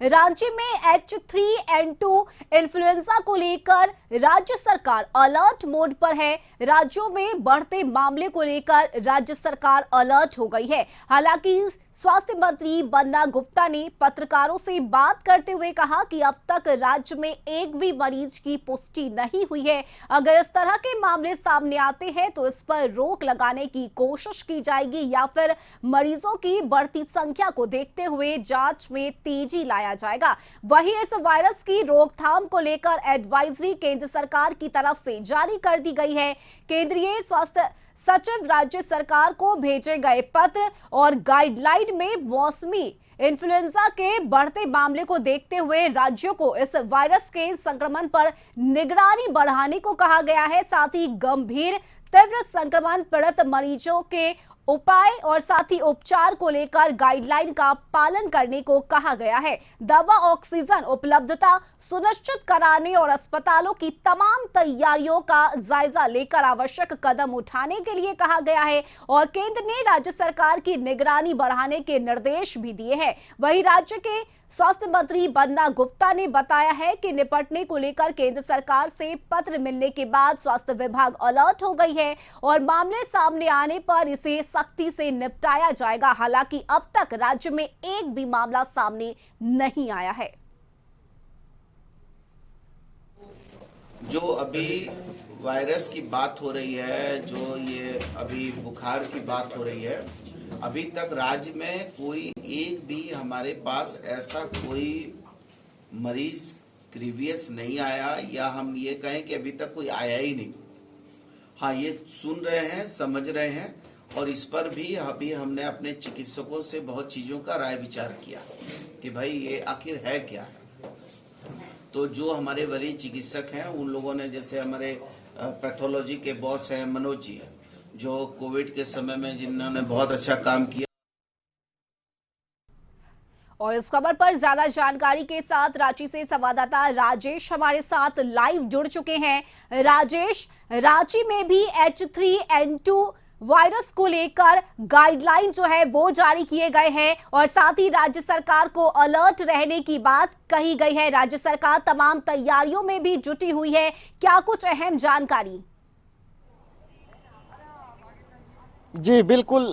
रांची में H3N2 influenza को लेकर राज्य सरकार अलर्ट मोड पर है। राज्यों में बढ़ते मामले को लेकर राज्य सरकार अलर्ट हो गई है। हालांकि स्वास्थ्य मंत्री बन्ना गुप्ता ने पत्रकारों से बात करते हुए कहा कि अब तक राज्य में एक भी मरीज की पुष्टि नहीं हुई है। अगर इस तरह के मामले सामने आते हैं तो इस पर रोक लगाने की कोशिश की जाएगी या फिर मरीजों की बढ़ती संख्या को देखते हुए जांच में तेजी लाया जाएगा। वहीं इस वायरस की रोकथाम को लेकर एडवाइजरी केंद्र सरकार की तरफ से जारी कर दी गई है। केंद्रीय स्वास्थ्य सचिव राज्य सरकार को भेजे गए पत्र और गाइडलाइन में मौसमी इन्फ्लुएंजा के बढ़ते मामले को देखते हुए राज्यों को इस वायरस के संक्रमण पर निगरानी बढ़ाने को कहा गया है। साथ ही गंभीर तीव्र संक्रमण पीड़ित मरीजों के उपाय और साथ ही उपचार को लेकर गाइडलाइन का पालन करने को कहा गया है। दवा ऑक्सीजन उपलब्धता सुनिश्चित कराने और अस्पतालों की तमाम तैयारियों का जायजा लेकर आवश्यक कदम उठाने के लिए कहा गया है और केंद्र ने राज्य सरकार की निगरानी बढ़ाने के निर्देश भी दिए हैं। वहीं राज्य के स्वास्थ्य मंत्री बन्ना गुप्ता ने बताया है कि निपटने को लेकर केंद्र सरकार से पत्र मिलने के बाद स्वास्थ्य विभाग अलर्ट हो गई है और मामले सामने आने पर इसे सख्ती से निपटाया जाएगा। हालांकि अब तक राज्य में एक भी मामला सामने नहीं आया है। जो अभी वायरस की बात हो रही है, जो ये अभी बुखार की बात हो रही है, अभी तक राज्य में कोई एक भी हमारे पास ऐसा कोई मरीज क्रीवियस नहीं आया या हम ये कहें कि अभी तक कोई आया ही नहीं। हाँ, ये सुन रहे हैं, समझ रहे हैं और इस पर भी अभी हमने अपने चिकित्सकों से बहुत चीजों का राय विचार किया कि भाई ये आखिर है क्या है। तो जो हमारे वरीय चिकित्सक हैं उन लोगों ने, जैसे हमारे पैथोलॉजी के बॉस हैं मनोज जी, जो कोविड के समय में जिन्होंने बहुत अच्छा काम किया। और इस खबर पर ज्यादा जानकारी के साथ रांची से संवाददाता राजेश हमारे साथ लाइव जुड़ चुके हैं। राजेश, रांची में भी H3N2 वायरस को लेकर गाइडलाइन जो है वो जारी किए गए हैं और साथ ही राज्य सरकार को अलर्ट रहने की बात कही गई है। राज्य सरकार तमाम तैयारियों में भी जुटी हुई है। क्या कुछ अहम जानकारी? जी बिल्कुल,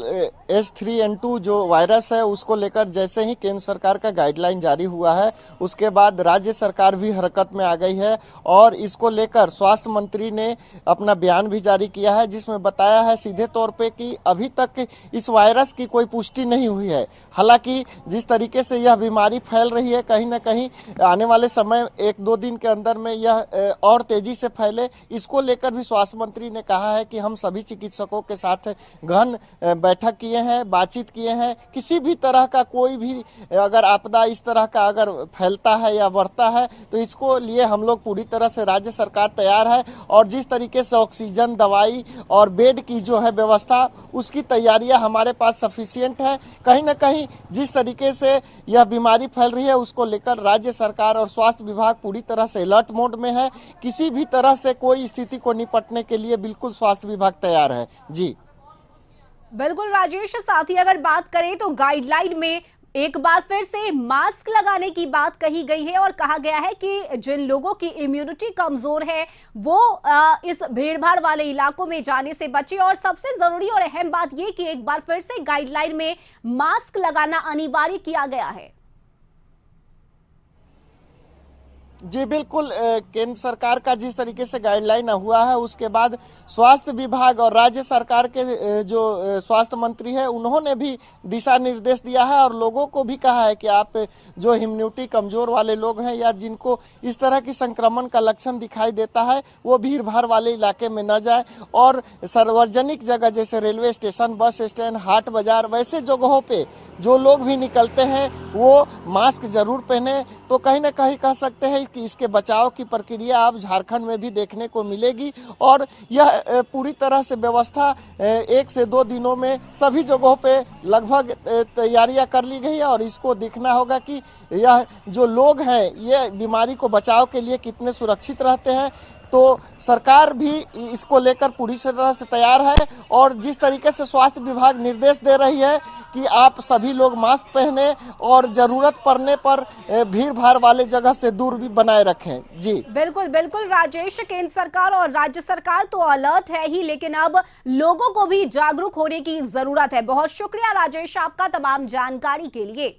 H3N2 जो वायरस है उसको लेकर जैसे ही केंद्र सरकार का गाइडलाइन जारी हुआ है उसके बाद राज्य सरकार भी हरकत में आ गई है और इसको लेकर स्वास्थ्य मंत्री ने अपना बयान भी जारी किया है जिसमें बताया है सीधे तौर पे कि अभी तक इस वायरस की कोई पुष्टि नहीं हुई है। हालांकि जिस तरीके से यह बीमारी फैल रही है, कहीं ना कहीं आने वाले समय 1-2 दिन के अंदर में यह और तेजी से फैले, इसको लेकर भी स्वास्थ्य मंत्री ने कहा है कि हम सभी चिकित्सकों के साथ गहन बैठक किए हैं, बातचीत किए हैं। किसी भी तरह का कोई भी अगर आपदा इस तरह का अगर फैलता है या बढ़ता है तो इसको लिए हम लोग पूरी तरह से राज्य सरकार तैयार है और जिस तरीके से ऑक्सीजन, दवाई और बेड की जो है व्यवस्था, उसकी तैयारियां हमारे पास सफिशिएंट है। कहीं ना कहीं जिस तरीके से यह बीमारी फैल रही है उसको लेकर राज्य सरकार और स्वास्थ्य विभाग पूरी तरह से अलर्ट मोड में है। किसी भी तरह से कोई स्थिति को निपटने के लिए बिल्कुल स्वास्थ्य विभाग तैयार है। जी बिल्कुल राजेश, साथ ही अगर बात करें तो गाइडलाइन में एक बार फिर से मास्क लगाने की बात कही गई है और कहा गया है कि जिन लोगों की इम्यूनिटी कमजोर है वो इस भीड़भाड़ वाले इलाकों में जाने से बचे और सबसे जरूरी और अहम बात यह कि एक बार फिर से गाइडलाइन में मास्क लगाना अनिवार्य किया गया है। जी बिल्कुल, केंद्र सरकार का जिस तरीके से गाइडलाइन हुआ है उसके बाद स्वास्थ्य विभाग और राज्य सरकार के जो स्वास्थ्य मंत्री है उन्होंने भी दिशा निर्देश दिया है और लोगों को भी कहा है कि आप जो इम्यूनिटी कमजोर वाले लोग हैं या जिनको इस तरह की संक्रमण का लक्षण दिखाई देता है वो भीड़ भाड़ वाले इलाके में न जाए और सार्वजनिक जगह जैसे रेलवे स्टेशन, बस स्टैंड, हाट बाजार, वैसे जगहों पे जो लोग भी निकलते हैं वो मास्क जरूर पहने। तो कहीं ना कहीं कह सकते हैं कि इसके बचाव की प्रक्रिया अब झारखंड में भी देखने को मिलेगी और यह पूरी तरह से व्यवस्था 1 से 2 दिनों में सभी जगहों पे लगभग तैयारियां कर ली गई है और इसको देखना होगा कि यह जो लोग हैं ये बीमारी को बचाव के लिए कितने सुरक्षित रहते हैं, तो सरकार भी इसको लेकर पूरी तरह से तैयार है और जिस तरीके से स्वास्थ्य विभाग निर्देश दे रही है कि आप सभी लोग मास्क पहने और जरूरत पड़ने पर भीड़ भाड़ वाले जगह से दूर भी बनाए रखें। जी बिल्कुल बिल्कुल राजेश, केंद्र सरकार और राज्य सरकार तो अलर्ट है ही, लेकिन अब लोगों को भी जागरूक होने की जरूरत है। बहुत शुक्रिया राजेश आपका तमाम जानकारी के लिए।